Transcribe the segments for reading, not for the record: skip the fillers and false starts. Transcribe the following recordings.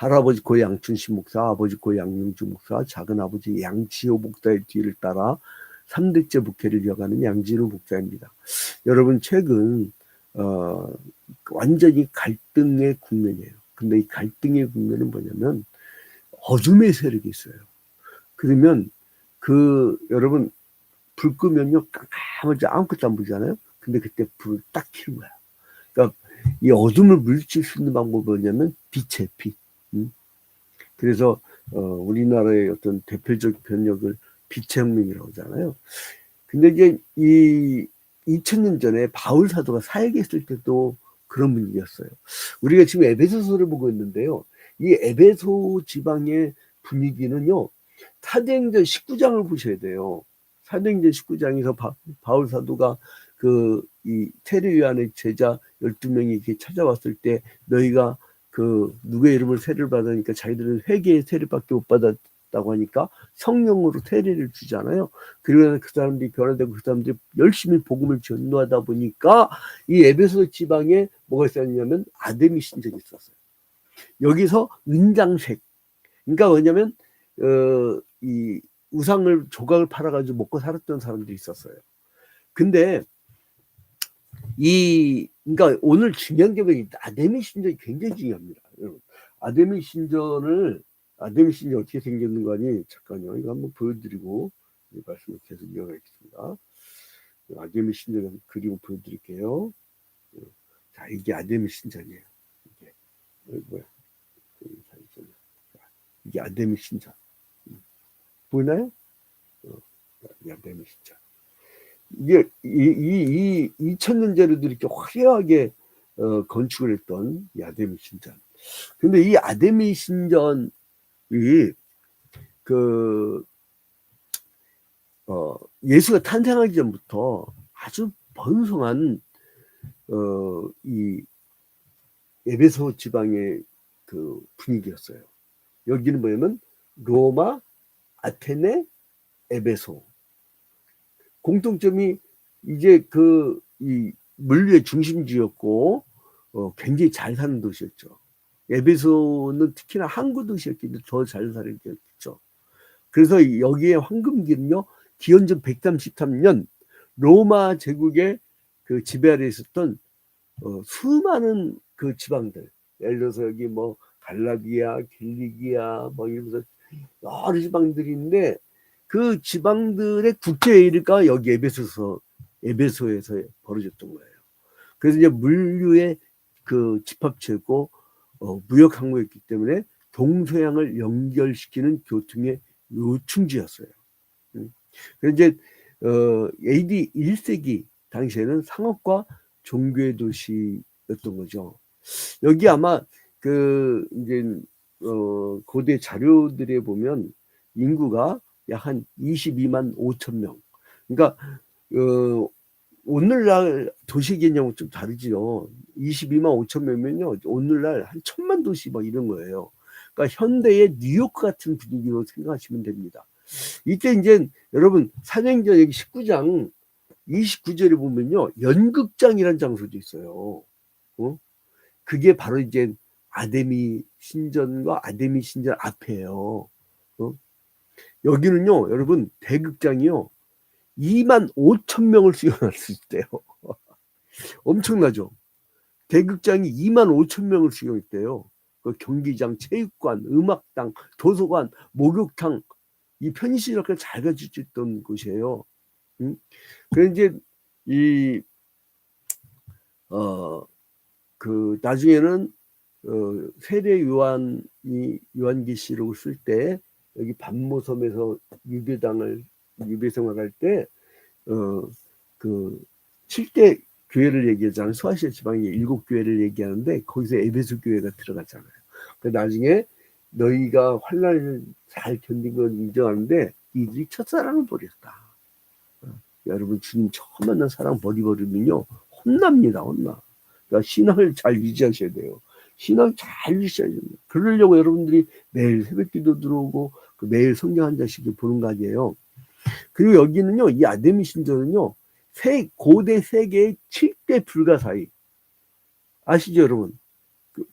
할아버지 고 양춘식 목사, 아버지 고 양용주 목사, 작은 아버지 양치호 목사의 뒤를 따라 3대째 목회를 이어가는 양진호 목사입니다. 여러분 최근 완전히 갈등의 국면이에요. 근데 이 갈등의 국면은 뭐냐면 어둠의 세력이 있어요. 그러면 여러분 불 끄면요 깜깜하지 아무것도 안 보이잖아요. 근데 그때 불을 딱 켜는 거야. 그러니까 이 어둠을 물리칠 수 있는 방법이 뭐냐면 빛의 빛. 그래서 우리나라의 어떤 대표적 변혁을 빛의 혁명이라고 하잖아요. 근데 이제 2000년 전에 바울 사도가 사역했을 때도 그런 분위기였어요. 우리가 지금 에베소서를 보고 있는데요. 이 에베소 지방의 분위기는요. 사도행전 19장을 보셔야 돼요. 사도행전 19장에서 바울 사도가 이 테레 요한의 제자 12명이 이렇게 찾아왔을 때 너희가 누구의 이름을 세례를 받으니까 자기들은 회개의 세례밖에 못 받았다고 하니까 성령으로 세례를 주잖아요. 그러면 그 사람들이 변화되고 그 사람들이 열심히 복음을 전도하다 보니까 이 에베소 지방에 뭐가 있었냐면 아데미 신전이 있었어요. 여기서 은장색. 그러니까 뭐냐면 이 우상을 조각을 팔아가지고 먹고 살았던 사람들이 있었어요. 근데 그러니까 오늘 중요한 게 아데미 신전이 굉장히 중요합니다. 여러분. 아데미 신전 어떻게 생겼는 거 아니? 잠깐요. 이거 한번 보여드리고 말씀을 계속 이어가겠습니다. 아데미 신전 그리고 보여드릴게요. 자, 이게 아데미 신전이에요. 이게 뭐야? 이게 아데미 신전. 보이나요? 이 아데미 신전. 이게 2000년 전에도 이렇게 화려하게 건축을 했던 이 아데미 신전. 근데 이 아데미 신전이 예수가 탄생하기 전부터 아주 번성한 이 에베소 지방의 분위기였어요. 여기는 뭐냐면 로마, 아테네, 에베소. 공통점이 이제 이 물류의 중심지였고 굉장히 잘 사는 도시였죠. 에베소는 특히나 항구 도시였기 때문에 더 잘 살았겠죠. 그래서 여기에 황금기는요, 기원전 133년 로마 제국의 지배 아래 있었던 수많은 지방들, 예를 들어서 여기 뭐 갈라디아, 길리기아, 뭐 이러면서 여러 지방들이 있는데 그 지방들의 국제회의가 여기 에베소에서 벌어졌던 거예요. 그래서 이제 물류의 집합체고 무역 항로였기 때문에 동서양을 연결시키는 교통의 요충지였어요. 그래서 이제 AD 1세기 당시에는 상업과 종교의 도시였던 거죠. 여기 아마 이제 고대 자료들에 보면 인구가 약 한 22만 5천 명. 그러니까 오늘날 도시 개념은 좀 다르죠. 22만 5천 명면요, 오늘날 한 1000만 도시 막 이런 거예요. 그러니까 현대의 뉴요크 같은 분위기로 생각하시면 됩니다. 이때 이제 여러분 사도행전 여기 19장 29절에 보면요, 연극장이라는 장소도 있어요. 그게 바로 이제 아데미 신전과 아데미 신전 앞에요. 여기는요, 여러분 대극장이요 2만 5천 명을 수용할 수 있대요. 엄청나죠? 대극장이 2만 5천 명을 수용했대요. 경기장, 체육관, 음악당, 도서관, 목욕탕, 이 편의시설까지 잘 갖춰져 있던 곳이에요. 그래서 이제 나중에는 세례 요한계시록을 쓸 때 여기 반모섬에서 유배 생활할 때 7대 교회를 얘기하잖아요. 소아시아 지방의 7교회를 얘기하는데 거기서 에베소 교회가 들어갔잖아요. 나중에 너희가 환난을 잘 견딘 건 인정하는데 이들이 첫사랑을 버렸다. 여러분 주님 처음 만난 사랑 버리면요 혼납니다. 그러니까 신앙을 잘 유지하셔야 돼요. 신앙 잘 유지하셔야 됩니다. 그러려고 여러분들이 매일 새벽기도 들어오고 매일 성경 한 장씩 보는 거 아니에요. 그리고 여기는요, 이 아데미 신전은요, 고대 세계의 7대 불가사의. 아시죠, 여러분?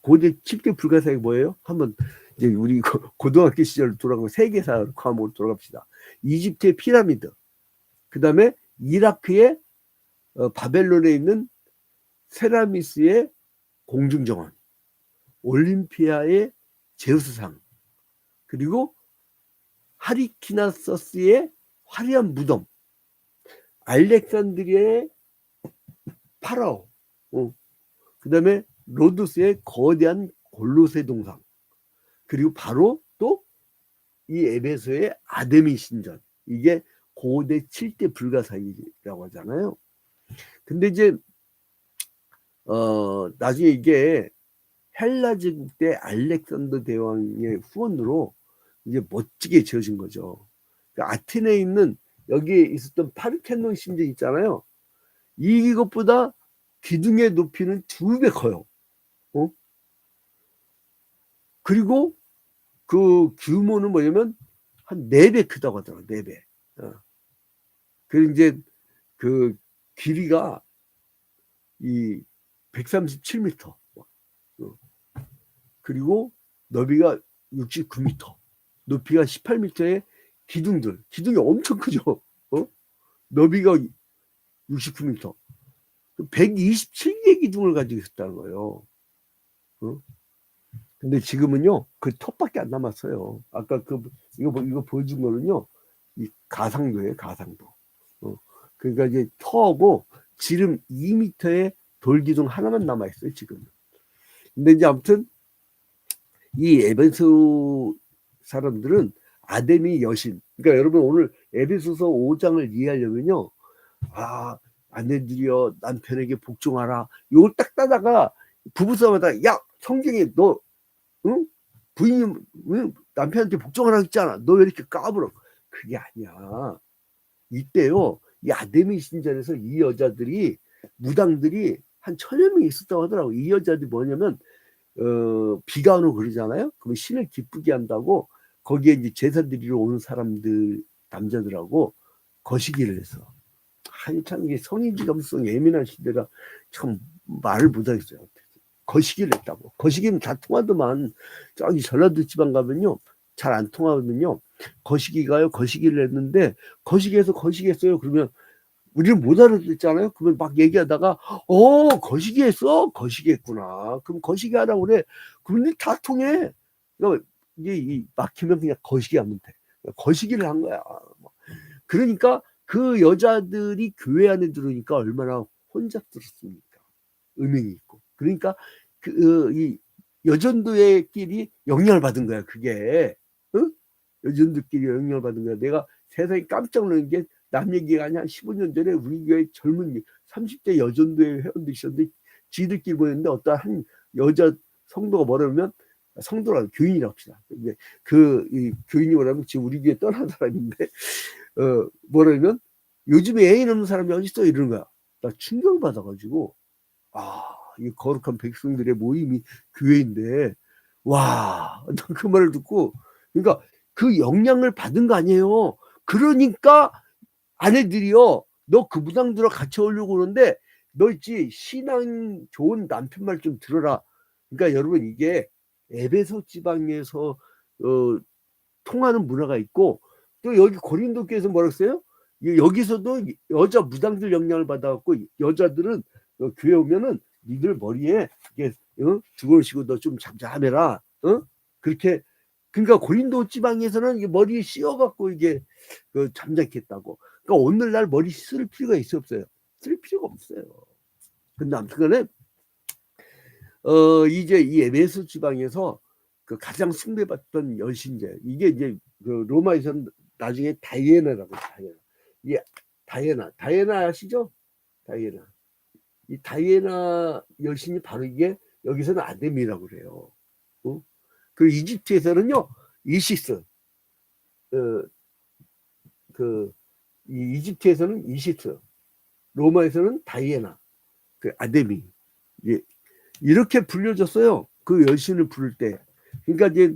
고대 7대 불가사의 뭐예요? 한번 이제 우리 고등학교 시절 돌아가고 세계사 과목으로 돌아갑시다. 이집트의 피라미드, 그 다음에 이라크의 바벨론에 있는 세라미스의 공중정원, 올림피아의 제우스상, 그리고 하리키나서스의 화려한 무덤, 알렉산드리아의 파라오, 그 다음에 로도스의 거대한 골로새 동상, 그리고 바로 또 이 에베소의 아데미 신전, 이게 고대 7대 불가사의라고 하잖아요. 근데 이제 나중에 이게 헬라 제국 때 알렉산더 대왕의 후원으로 이제 멋지게 지어진 거죠. 그러니까 아테네에 있는 여기에 있었던 파르테논 신전 있잖아요. 이것보다 기둥의 높이는 2배 커요. 그리고 그 규모는 뭐냐면 한 4배 크다고 하더라고요. 4배. 그리고 이제 그 길이가 이 137m. 그리고 너비가 69m. 높이가 18m의 기둥이 엄청 크죠. 너비가 69m. 127개의 기둥을 가지고 있었다는 거예요. 근데 지금은요, 그 톱밖에 안 남았어요. 아까 이거 보여준 거는요, 이 가상도예요, 가상도. 그러니까 이제 터하고 지름 2m의 돌기둥 하나만 남아있어요, 지금. 근데 이제 아무튼, 이 에베소 사람들은 아데미 여신. 그러니까 여러분 오늘 에베소서 5장을 이해하려면요, 아내들이여 남편에게 복종하라. 이걸 딱 따다가 부부싸움하다, 야, 성경에 너, 부인이 남편한테 복종하라고 했잖아. 너 왜 이렇게 까불어? 그게 아니야. 이때요, 이 아데미 신전에서 이 여자들이, 무당들이 한 1000여 명이 있었다고 하더라고. 이 여자들이 뭐냐면, 비가 오고 그러잖아요. 그러면 신을 기쁘게 한다고 거기에 이제 제사 드리러 오는 사람들, 남자들하고 거시기를 했어. 한참 이게 성인지 감수성 예민한 시대라 참 말을 못하겠어요. 거시기를 했다고. 거시기는 다 통하더만 저기 전라도 지방 가면요 잘 안 통하거든요. 거시기를 했는데 거시기해서 거시기했어요. 그러면 우리는 못 알아듣잖아요. 그러면 막 얘기하다가 거시기했어? 거시기했구나. 그럼 거시기하라고 그래. 그런데 다 통해. 그러니까 이게 막히면 그냥 거시기하면 돼. 거시기를 한 거야. 그러니까 그 여자들이 교회 안에 들어오니까 얼마나 혼잡스럽습니까? 음행이 있고. 그러니까 이 여전도의끼리 영향을 받은 거야. 그게 여전도끼리 영향을 받은 거야. 내가 세상에 깜짝 놀란 게 남 얘기가 아니야. 15년 전에 우리 교회 젊은 30대 여전도의 회원들이 있었는데 지들끼리 모였는데 어떤 한 여자 성도가 뭐라면 성도라고 교인이라고 합시다. 근데 이 교인이 뭐라면 지금 우리 교회 떠난 사람인데 뭐라면 요즘에 애인 없는 사람이 어딨어 이러는 거야. 나 충격을 받아가지고 이 거룩한 백성들의 모임이 교회인데 그 말을 듣고 그러니까 그 영향을 받은 거 아니에요. 그러니까 아내들이요 너 그 무당들과 같이 오려고 그러는데 너 있지 신앙 좋은 남편 말 좀 들어라. 그러니까 여러분 이게 에베소 지방에서 통하는 문화가 있고 또 여기 고린도 교회에서 뭐라고 했어요? 여기서도 여자 무당들 영향을 받아갖고 여자들은 교회 오면은 니들 머리에 이게 두번 쉬고 너 좀 잠잠해라. 그렇게 그러니까 고린도 지방에서는 이게 머리에 씌워갖고 이게 잠자게 했다고. 그러니까 오늘날 머리 쓸 필요가 없어요. 쓸 필요가 없어요. 근데 아무튼간에 이제 이 에베소 지방에서 그 가장 숭배받던 여신제 이게 이제 그 로마에서는 나중에 다이애나라고 다이애나. 다이애나 아시죠? 다이애나. 이 다이애나 여신이 바로 이게 여기서는 아데미라고 그래요. 그 이집트에서는요 이시스. 이집트에서는 이시스. 로마에서는 다이애나. 그 아데미. 이렇게 불려졌어요. 그 여신을 부를 때. 그러니까 이제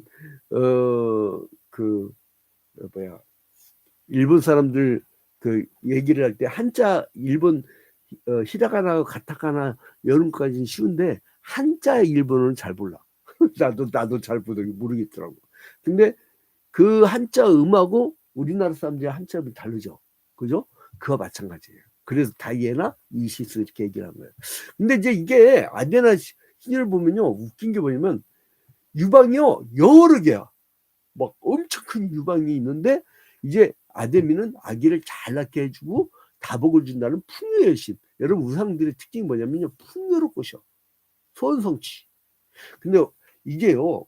일본 사람들 그 얘기를 할 때 한자 일본 히라가나 가타카나 여름까지는 쉬운데 한자 일본어는 잘 몰라. 나도 잘 모르겠더라고. 근데 그 한자 음하고 우리나라 사람들이 한자 음이 다르죠. 그죠? 그와 마찬가지예요. 그래서 다이애나, 이시스 이렇게 얘기를 한 거예요. 근데 이제 이게 아데나 신을 보면요, 웃긴 게 뭐냐면 유방이요 여러 개야. 막 엄청 큰 유방이 있는데 이제 아데미는 아기를 잘 낳게 해주고 다복을 준다는 풍요의 신. 여러분 우상들의 특징이 뭐냐면요, 풍요로 꼬셔. 소원성취. 근데 이게요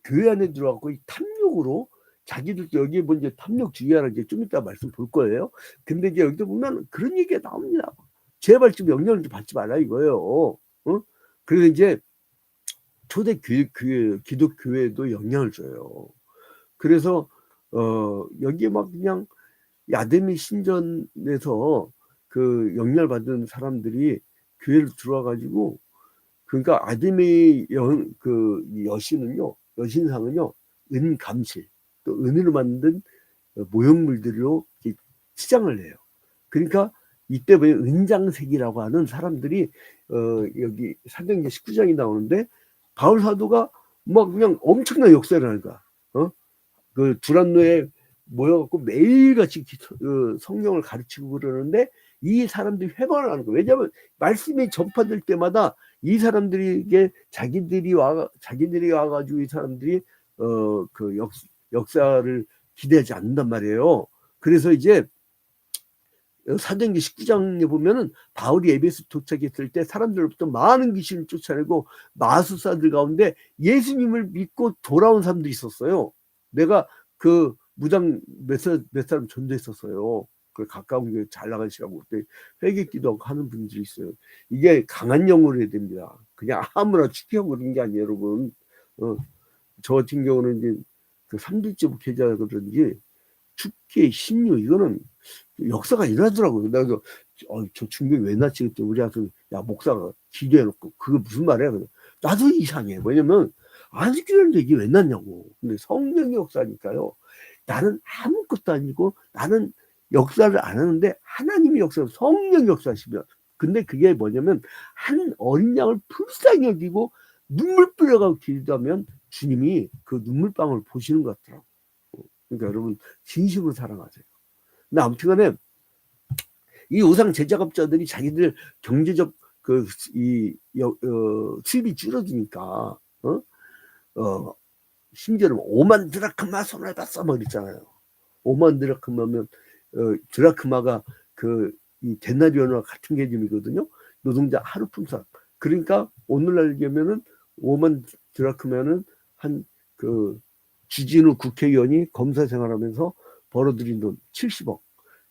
교회 안에 들어가고 이 탐욕으로 자기들도 여기에 뭐 이제 탐욕주의하라 이제 좀 이따 말씀 볼 거예요. 근데 이제 여기도 보면 그런 얘기가 나옵니다. 제발 좀 영향을 좀 받지 말라 이거예요. 어? 그래서 이제 초대 기독교회도 영향을 줘요. 그래서 여기에 막 그냥 아데미 신전에서 그 영향을 받은 사람들이 교회를 들어와 가지고, 그러니까 아데미 그 여신은요, 여신상은요 은감실, 또 은으로 만든 모형물들로 치장을 해요. 그러니까 이때 왜 은장색이라고 하는 사람들이 여기 사도행전 19장이 나오는데 바울 사도가 막 그냥 엄청난 역사를 하는 거야. 그 두란노에 모여갖고 매일같이 성령을 가르치고 그러는데 이 사람들이 회방을 하는 거예요. 왜냐하면 말씀이 전파될 때마다 이 사람들에게 자기들이 와가지고 이 사람들이 그 역사를 기대하지 않는단 말이에요. 그래서 이제 사도행전 19장에 보면은 바울이 에베소 도착했을 때 사람들로부터 많은 귀신을 쫓아내고 마술사들 가운데 예수님을 믿고 돌아온 사람들이 있었어요. 내가 그 무당 몇 사람 전도했었어요. 그 가까운 게 잘 나가시라고 그때 회개기도 하는 분들이 있어요. 이게 강한 영으로 해야 됩니다. 그냥 아무나 축기하고 그런 게 아니에요, 여러분. 저 같은 경우는 이제 그 3대째 목회자라든지 축기, 신유 이거는 역사가 일어나더라고요. 그래서 저 중병 왜 났지? 그때 우리 아들 야 목사가 기도해놓고 그게 무슨 말이야? 나도 이상해. 왜냐면 안식일인데 이게 왜 났냐고. 근데 성령의 역사니까요. 나는 아무것도 아니고 나는 역사를 안 하는데 하나님의 역사, 성령 역사시면. 근데 그게 뭐냐면 한 어린 양을 불쌍히 여기고 눈물 뿌려가고 기도하면 주님이 그 눈물방울 보시는 것 같더라고. 그러니까 여러분 진심으로 사랑하세요. 근데 아무튼간에 이 우상 제작업자들이 자기들 경제적 수입이 줄어드니까 심지어는 5만 드라크마 손을 봤어 뭐 그랬잖아요. 5만 드라크마면 드라크마가 이 데나리온과 같은 개념이거든요. 노동자 하루 품삯. 그러니까 오늘날 얘기하면은 5만 드라크마는 한 주진우 국회의원이 검사 생활하면서 벌어들인 돈 70억.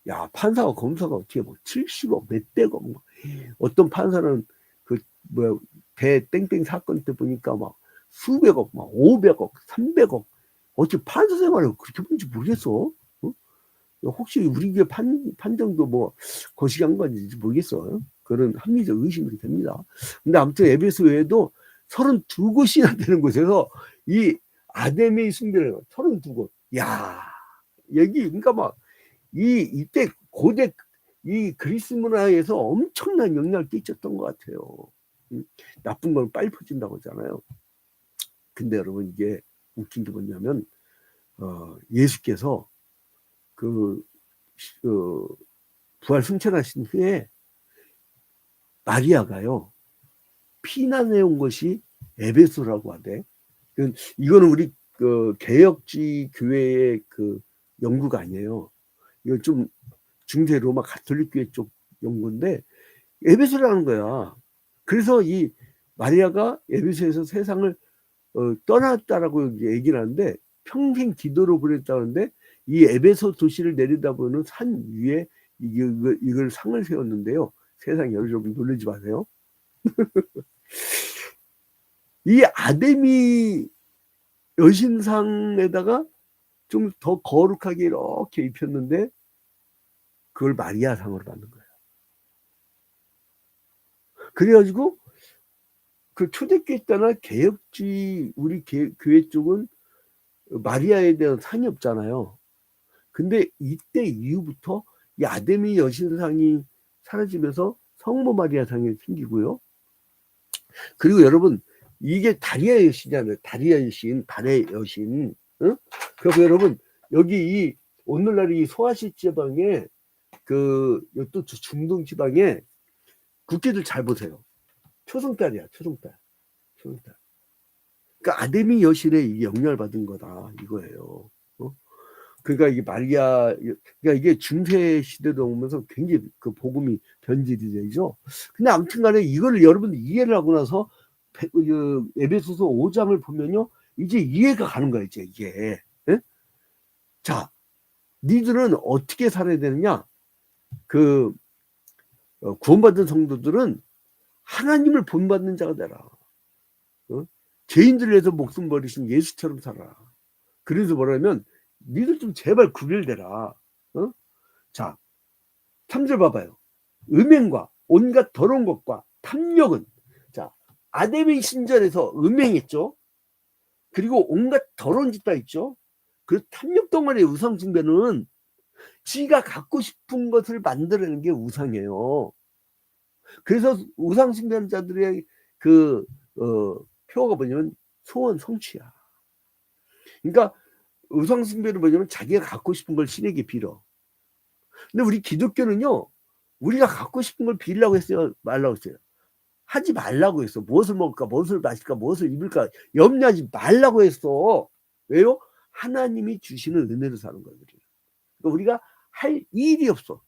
야, 판사와 검사가 어떻게 뭐 70억, 몇백억, 뭐. 어떤 판사는 대 땡땡 사건 때 보니까 막 수백억, 막 500억, 300억. 어떻게 판사 생활을 그렇게 보는지 모르겠어. 혹시 우리 교회 판정도 뭐 거시기한 건지 모르겠어. 그런 합리적 의심이 됩니다. 근데 아무튼 에베소 외에도 32곳이나 되는 곳에서 이 아데미 숭배를 32곳. 야, 여기 그러니까 막 이때 고대 이 그리스 문화에서 엄청난 영향을 끼쳤던 것 같아요. 나쁜 건 빨리 퍼진다고 하잖아요. 근데 여러분 이게 웃긴 게 뭐냐면 예수께서 부활 승천하신 후에 마리아가요 피난해 온 것이 에베소라고 하대. 이거는 우리 개혁주의 교회의 연구가 아니에요. 이거 좀 중세 로마 가톨릭 교회 쪽 연구인데 에베소라는 거야. 그래서 이 마리아가 에베소에서 세상을 떠났다라고 얘기를 하는데 평생 기도로 보냈다는데 이 에베소 도시를 내려다보는 산 위에 이걸 상을 세웠는데요. 세상에 여러분 놀라지 마세요. 이 아데미 여신상에다가 좀 더 거룩하게 이렇게 입혔는데 그걸 마리아상으로 받는 거예요. 그래가지고 그 초대교회 때나 개혁주의 우리 교회 쪽은 마리아에 대한 상이 없잖아요. 근데 이때 이후부터 이 아데미 여신상이 사라지면서 성모 마리아상이 생기고요. 그리고 여러분, 이게 다리아 여신이잖아요. 다리아 여신, 달의 여신. 응? 그래서 여러분, 여기 이 오늘날 이 소아시 지방에 또 중동 지방에 국기들 잘 보세요. 초승달이야, 초승달. 초승달. 그러니까 아데미 여신의 영향을 받은 거다 이거예요. 그러니까 이게 마리아, 그러니까 이게 중세 시대로 오면서 굉장히 그 복음이 변질이 되죠. 근데 아무튼간에 이걸 여러분 이해를 하고 나서 에베소서 5장을 보면요, 이제 이해가 가는 거야 이제 이게. 예? 자, 니들은 어떻게 살아야 되느냐? 구원받은 성도들은 하나님을 본받는 자가 되라. 죄인들을 위해서 목숨 버리신 예수처럼 살아라. 그래서 뭐라면 니들 좀 제발 구별되라. 자, 3절 봐봐요. 음행과 온갖 더러운 것과 탐욕은, 자, 아담의 신전에서 음행했죠. 그리고 온갖 더러운 짓 다 있죠. 그 탐욕 덩어리의 우상 숭배는 지가 갖고 싶은 것을 만들어내는 게 우상이에요. 그래서 우상 숭배하는 자들의 표어가 뭐냐면 소원 성취야. 그러니까 우상 숭배는 뭐냐면 자기가 갖고 싶은 걸 신에게 빌어. 근데 우리 기독교는요, 우리가 갖고 싶은 걸 빌려고 했어요, 말라고 했어요? 하지 말라고 했어. 무엇을 먹을까, 무엇을 마실까, 무엇을 입을까 염려하지 말라고 했어. 왜요? 하나님이 주시는 은혜로 사는 거예요. 그러니까 우리가 할 일이 없어.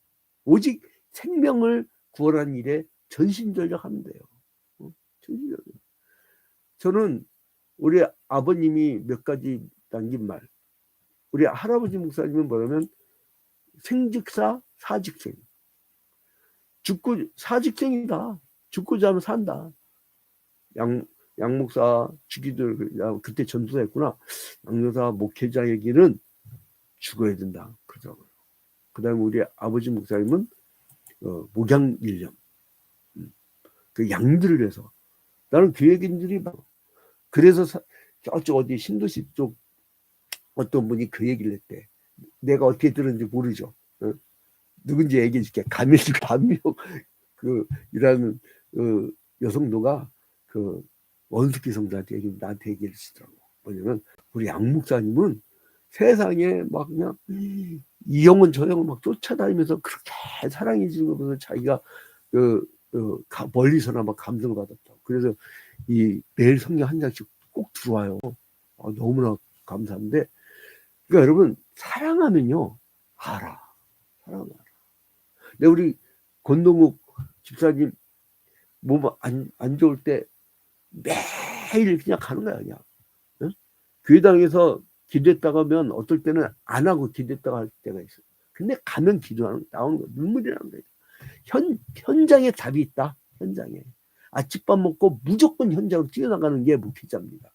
오직 생명을 구원하는 일에 전심전력하면 돼요. 전심전력. 저는 우리 아버님이 몇 가지 남긴 말, 우리 할아버지 목사님은 뭐냐면 생직사 사직생. 죽고 사직생이다. 죽고자 하면 산다. 양 목사 주기들 그때 전도사였구나. 양 여사 목회자에게는 죽어야 된다. 그러더라고요. 그다음에 우리 아버지 목사님은 목양 일념. 그 양들을 위해서. 나는 교회인들이 막 그래서 저쪽 어디 신도시 쪽 어떤 분이 그 얘기를 했대. 내가 어떻게 들었는지 모르죠. 누군지 얘기해 줄게. 가밀 반명 이라는 여성도가 원숙기 성자한테 나한테 얘기를 하시더라고. 뭐냐면 우리 양 목사님은 세상에 막 그냥 이 영혼 저 영혼 막 쫓아다니면서 그렇게 사랑해 주는 거면서 자기가 멀리서나 막 감동을 받았다. 그래서 매일 성경 한 장씩 꼭 들어와요. 너무나 감사한데, 그러니까 여러분 사랑하면요 알아. 사랑하면 알아. 근데 우리 권동욱 집사님 몸 안 좋을 때 매일 그냥 가는 거야 그냥. 응? 교회당에서 기도했다가 하면 어떨 때는 안 하고 기도했다가 할 때가 있어. 근데 가면 기도하는 나오는 거 눈물이 나는 거야. 현장에 답이 있다. 현장에 아침밥 먹고 무조건 현장으로 뛰어나가는 게 목회자입니다.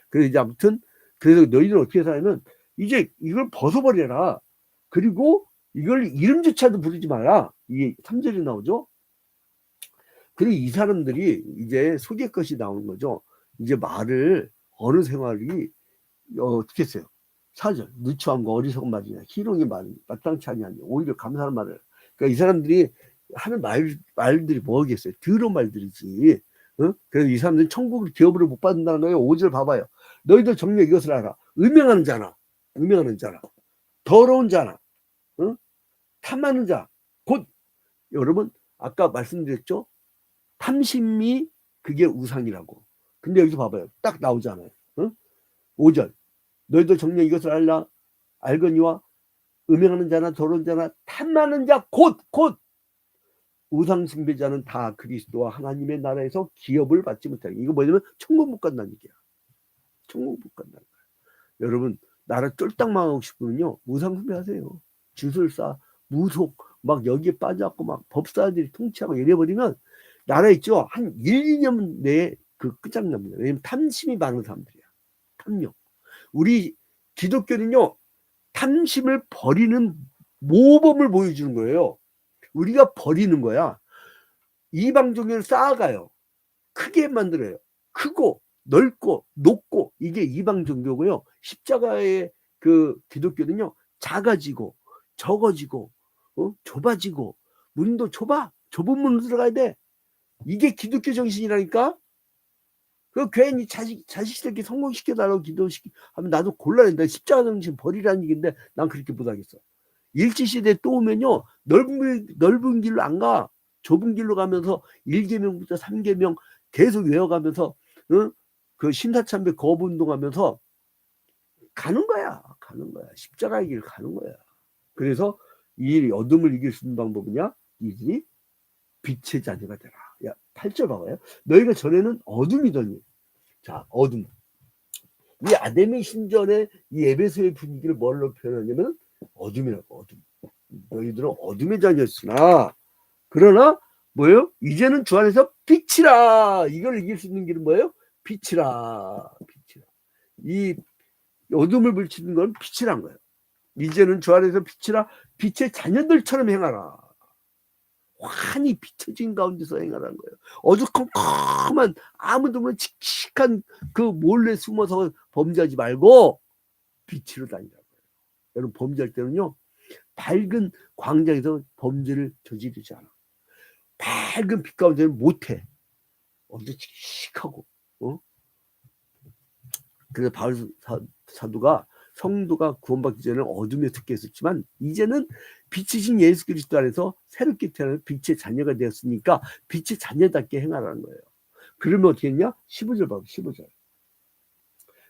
그래서 이제 아무튼 그래서 너희들은 어떻게 살면 이제 이걸 벗어버려라. 그리고 이걸 이름조차도 부르지 마라. 이게 3절이 나오죠. 그리고 이 사람들이 이제 속의 것이 나오는 거죠. 이제 말을 어느 생활이 어떻게 했어요? 4절 누추함과 어리석은 말이냐 희롱의 말은 마땅치 아니하니 오히려 감사하는 말을. 그러니까 이 사람들이 하는 말들이 뭐겠어요? 더러운 말들이지. 그래서 이 사람들은 천국을 기업으로 못 받는다는 거예요. 5절 봐봐요. 너희들 정녕 이것을 알아. 음행하는 자나 더러운 자나 탐하는 자 곧 여러분 아까 말씀드렸죠? 탐심이 그게 우상이라고. 근데 여기서 봐봐요. 딱 나오잖아요. 5절 너희들 정녕 이것을 알거니와 음행하는 자나 더러운 자나 탐하는 자 곧 우상 숭배자는 다 그리스도와 하나님의 나라에서 기업을 받지 못하게. 이거 뭐냐면 천국 못 간다는 얘기야. 천국 못 간다는 거야. 여러분 나라 쫄딱 망하고 싶으면요 우상 숭배하세요. 주술사 무속 막 여기에 빠져갖고 막 법사들이 통치하고 이래버리면 나라 있죠 한 1, 2년 내에 끝장납니다. 왜냐면 탐심이 많은 사람들이야. 탐욕. 우리 기독교는요 탐심을 버리는 모범을 보여주는 거예요. 우리가 버리는 거야. 이방 종교를 쌓아가요. 크게 만들어요. 크고 넓고 높고 이게 이방 종교고요. 십자가의 기독교는요 작아지고 적어지고 좁아지고 문도 좁은 문으로 들어가야 돼. 이게 기독교 정신이라니까. 그 괜히 자식들께 성공시켜달라고 하면 나도 곤란해. 십자가 정신 버리라는 얘기인데 난 그렇게 못하겠어. 일제시대 또 오면요, 넓은 길로 안 가. 좁은 길로 가면서 1계명부터 3계명 계속 외워가면서, 응? 그 신사참배 거부운동하면서 가는 거야. 십자가의 길 가는 거야. 그래서 이 어둠을 이길 수 있는 방법이냐? 이들이 빛의 자녀가 되라. 야, 8절 봐봐요. 너희가 전에는 어둠이더니. 자, 어둠. 이 아담의 신전의 이 에베소의 분위기를 뭘로 표현하냐면 어둠이라고. 어둠. 너희들은 어둠의 자녀였으나, 그러나 뭐예요? 이제는 주 안에서 빛이라. 이걸 이길 수 있는 길은 뭐예요? 빛이라. 이 어둠을 물리치는 건 빛이란 거예요. 이제는 주 안에서 빛이라. 빛의 자녀들처럼 행하라. 환히 비춰진 가운데서 행하라는 거예요. 어두컴컴한 아무도 모르는 칙칙한 그 몰래 숨어서 범죄하지 말고 빛으로 다니라는 거예요. 여러분, 범죄할 때는요, 밝은 광장에서 범죄를 저지르지 않아. 밝은 빛 가운데는 못해. 어디 칙칙하고. 그래서 바울 사도가 성도가 구원받기 전에는 어둠에 속해 있었지만 이제는 빛이신 예수 그리스도 안에서 새롭게 태어난 빛의 자녀가 되었으니까 빛의 자녀답게 행하라는 거예요. 그러면 어떻게 했냐? 15절 봐봐. 15절.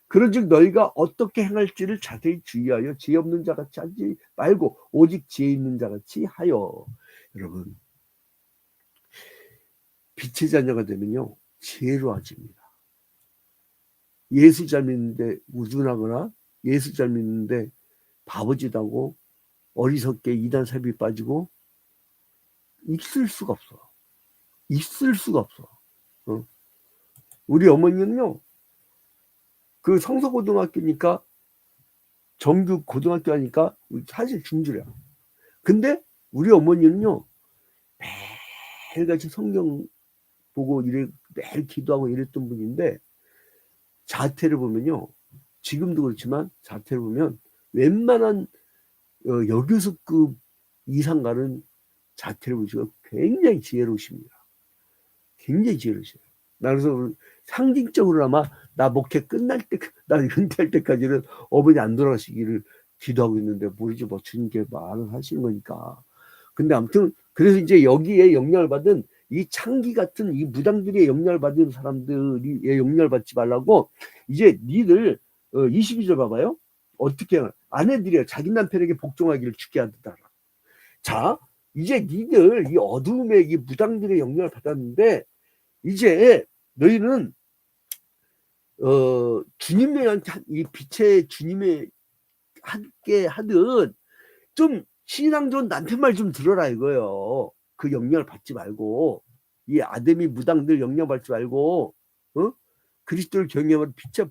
그런즉 너희가 어떻게 행할지를 자세히 주의하여 지혜 없는 자같이 하지 말고 오직 지혜 있는 자같이 하여. 여러분, 빛의 자녀가 되면요, 지혜로워집니다. 예수 잘 믿는데 우둔하거나 예수 잘 믿는데 바보짓하고 어리석게 이단 삽입 빠지고 있을 수가 없어. 우리 어머니는요, 그 성서고등학교니까 정규 고등학교 하니까 사실 중졸이야. 근데 우리 어머니는요, 매일같이 성경 보고 매일 기도하고 이랬던 분인데, 자태를 보면요, 지금도 그렇지만 자태를 보면 웬만한 여교수급 이상 가는 자태를 보시고 굉장히 지혜로우십니다. 굉장히 지혜로우셔요. 나 그래서 상징적으로나마 나 목회 끝날 때, 나 은퇴할 때까지는 어머니 안 돌아가시기를 기도하고 있는데, 모르지 뭐 주님께 말을 하시는 거니까. 근데 아무튼 그래서 이제 여기에 영향을 받은 이 창기 같은 이 무당들의 영향을 받은 사람들이 영향을 받지 말라고, 이제 니들 22절 봐봐요. 어떻게 아내들이야 자기 남편에게 복종하기를 죽게 하더라. 자, 이제 니들 이 어둠의 이 무당들의 영향을 받았는데, 이제 너희는 주님의 이 빛의 주님의 함께 하듯 좀 신앙 좋은 남편 말 좀 들어라 이거예요. 그 영향을 받지 말고, 이 아담이 무당들 영향 받지 말고, 그리스도를 경외하면 빛에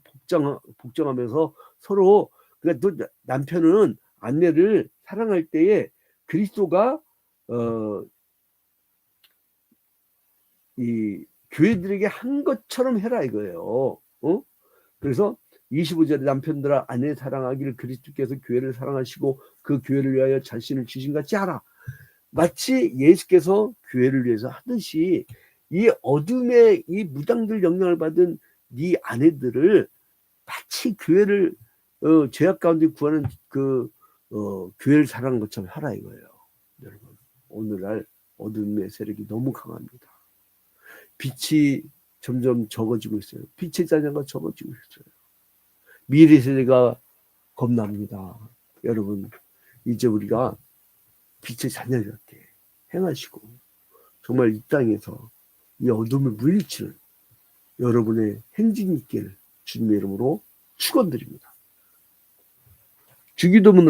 복종하면서 서로, 그러니까 또 남편은 아내를 사랑할 때에 그리스도가 이 교회들에게 한 것처럼 해라 이거예요. 그래서 25절에 남편들아 아내 사랑하기를 그리스도께서 교회를 사랑하시고 그 교회를 위하여 자신을 주신같이 하라. 마치 예수께서 교회를 위해서 하듯이 이 어둠의 이 무당들 영향을 받은 네 아내들을 마치 교회를 죄악 가운데 구하는 그 교회를 사랑하는 것처럼 하라 이거예요. 여러분, 오늘날 어둠의 세력이 너무 강합니다. 빛이 점점 적어지고 있어요. 빛의 자녀가 적어지고 있어요. 미래 세대가 겁납니다. 여러분, 이제 우리가 빛의 자녀답게 행하시고 정말 이 땅에서 이 어둠을 물리치는 여러분의 행진이 있기를 주님의 이름으로 축원드립니다. 주기도문으로